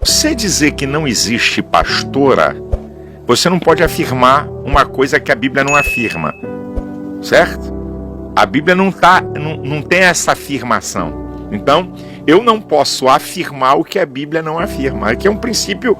Você dizer que não existe pastora, você não pode afirmar uma coisa que a Bíblia não afirma, certo? A Bíblia não tem essa afirmação. Então, eu não posso afirmar o que a Bíblia não afirma, que é um princípio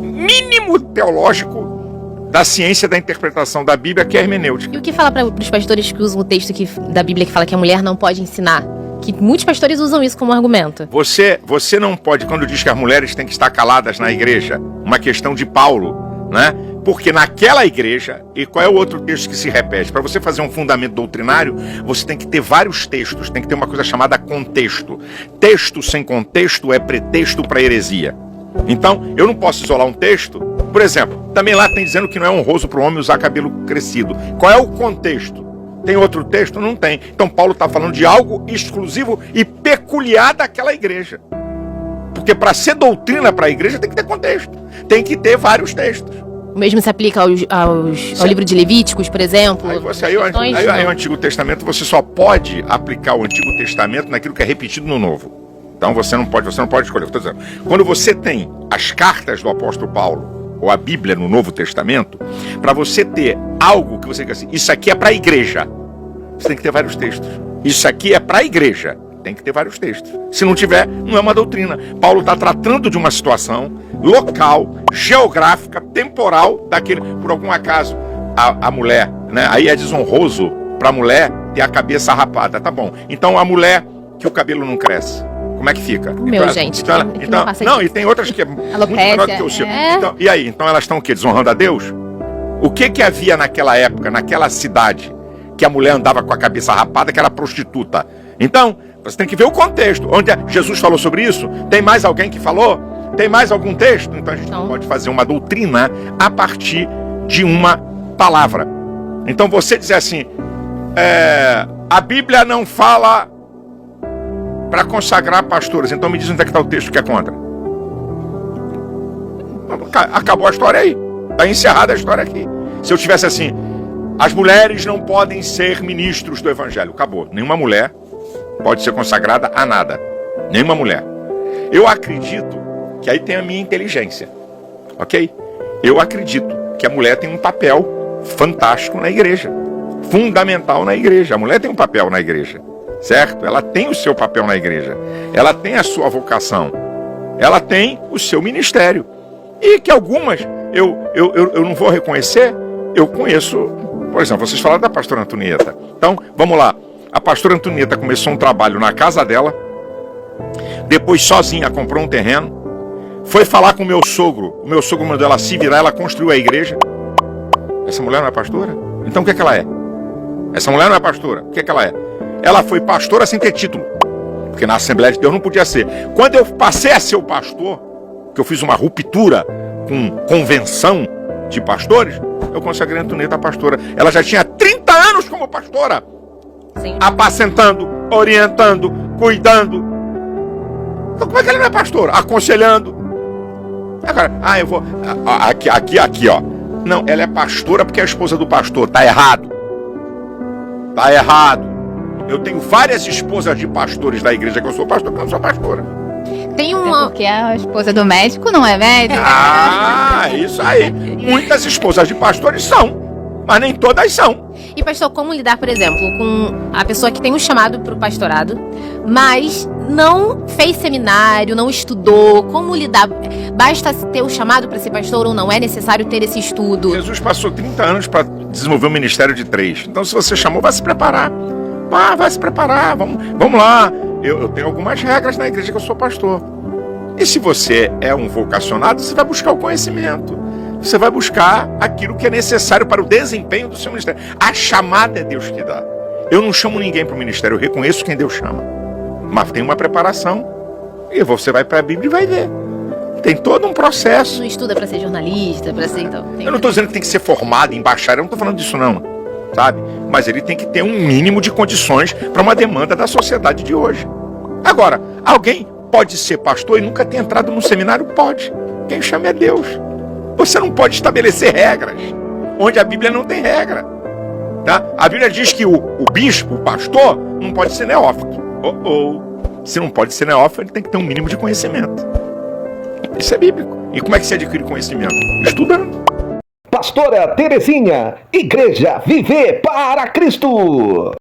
mínimo teológico da ciência da interpretação da Bíblia, que é a hermenêutica. E o que fala para os pastores que usam o texto da Bíblia que fala que a mulher não pode ensinar? Que muitos pastores usam isso como argumento. Você não pode, quando diz que as mulheres têm que estar caladas na igreja, uma questão de Paulo, né? Porque naquela igreja, e qual é o outro texto que se repete? Para você fazer um fundamento doutrinário, você tem que ter vários textos, tem que ter uma coisa chamada contexto. Texto sem contexto é pretexto para heresia. Então, eu não posso isolar um texto. Por exemplo, também lá tem dizendo que não é honroso para o homem usar cabelo crescido. Qual é o contexto? Tem outro texto? Não tem. Então Paulo está falando de algo exclusivo e peculiar daquela igreja. Porque para ser doutrina para a igreja tem que ter contexto. Tem que ter vários textos. O mesmo se aplica ao livro de Levíticos, por exemplo? Aí o Antigo Testamento, você só pode aplicar o Antigo Testamento naquilo que é repetido no Novo. Então você não pode escolher. Estou dizendo, quando você tem as cartas do apóstolo Paulo, ou a Bíblia no Novo Testamento, para você ter algo que você diga assim, isso aqui é para a igreja, você tem que ter vários textos. Isso aqui é para a igreja, tem que ter vários textos. Se não tiver, não é uma doutrina. Paulo está tratando de uma situação local, geográfica, temporal, daquele, por algum acaso, a mulher, né? Aí é desonroso para a mulher ter a cabeça rapada, tá bom. Então a mulher que o cabelo não cresce, como é que fica? E tem outras que é muito menor do que o seu. Então, e aí? Então elas estão o quê? Desonrando a Deus? O que havia naquela época, naquela cidade, que a mulher andava com a cabeça rapada, que era prostituta? Então, você tem que ver o contexto. Onde Jesus falou sobre isso? Tem mais alguém que falou? Tem mais algum texto? Então a gente não pode fazer uma doutrina a partir de uma palavra. Então você dizer assim, a Bíblia não fala para consagrar pastores, então me diz onde é que está o texto que é contra. Acabou a história aí. Está encerrada a história aqui. Se eu tivesse assim, as mulheres não podem ser ministros do evangelho. Acabou. Nenhuma mulher pode ser consagrada a nada. Nenhuma mulher. Eu acredito que aí tem a minha inteligência. Ok? Eu acredito que a mulher tem um papel fantástico na igreja. Fundamental na igreja. A mulher tem um papel na igreja. Certo? Ela tem o seu papel na igreja. Ela tem a sua vocação. Ela tem o seu ministério. E que algumas eu não vou reconhecer. Eu conheço, por exemplo, vocês falaram da pastora Antonieta. Então, vamos lá. A pastora Antonieta começou um trabalho na casa dela. Depois, sozinha, comprou um terreno. Foi falar com o meu sogro. O meu sogro mandou ela se virar. Ela construiu a igreja. Essa mulher não é pastora? Então o que é que ela é? Essa mulher não é pastora. O que é que ela é? Ela foi pastora sem ter título. Porque na Assembleia de Deus não podia ser. Quando eu passei a ser o pastor, que eu fiz uma ruptura com convenção de pastores, eu consagrei a Antonieta pastora. Ela já tinha 30 anos como pastora. Sim. Apacentando, orientando, cuidando. Então como é que ela não é pastora? Aconselhando. Agora, eu vou... Aqui, ó. Não, ela é pastora porque é a esposa do pastor. Tá errado. Tá errado. Eu tenho várias esposas de pastores da igreja que eu sou pastor, porque eu não sou pastora. Tem uma... Porque a esposa do médico não é médica. Isso aí. Muitas esposas de pastores são, mas nem todas são. E pastor, como lidar, por exemplo, com a pessoa que tem um chamado para o pastorado, mas não fez seminário, não estudou? Como lidar? Basta ter o chamado para ser pastor ou não? É necessário ter esse estudo? Jesus passou 30 anos para desenvolver um ministério de 3. Então, se você chamou, vai se preparar. Vai se preparar, vamos lá. Eu tenho algumas regras na igreja que eu sou pastor. E se você é um vocacionado, você vai buscar o conhecimento. Você vai buscar aquilo que é necessário para o desempenho do seu ministério. A chamada é Deus que dá. Eu não chamo ninguém para o ministério, eu reconheço quem Deus chama. Mas tem uma preparação. E você vai para a Bíblia e vai ver. Tem todo um processo. Não estuda para ser jornalista, para ser... Então, eu não estou dizendo que tem que ser formado em bacharel, eu não estou falando disso não. Sabe? Mas ele tem que ter um mínimo de condições para uma demanda da sociedade de hoje. Agora, alguém pode ser pastor e nunca ter entrado num seminário? Pode. Quem chama é Deus. Você não pode estabelecer regras onde a Bíblia não tem regra. Tá? A Bíblia diz que o bispo, o pastor, não pode ser neófito. Se não pode ser neófito, ele tem que ter um mínimo de conhecimento. Isso é bíblico. E como é que se adquire conhecimento? Estudando. Pastora Terezinha, Igreja Viver para Cristo.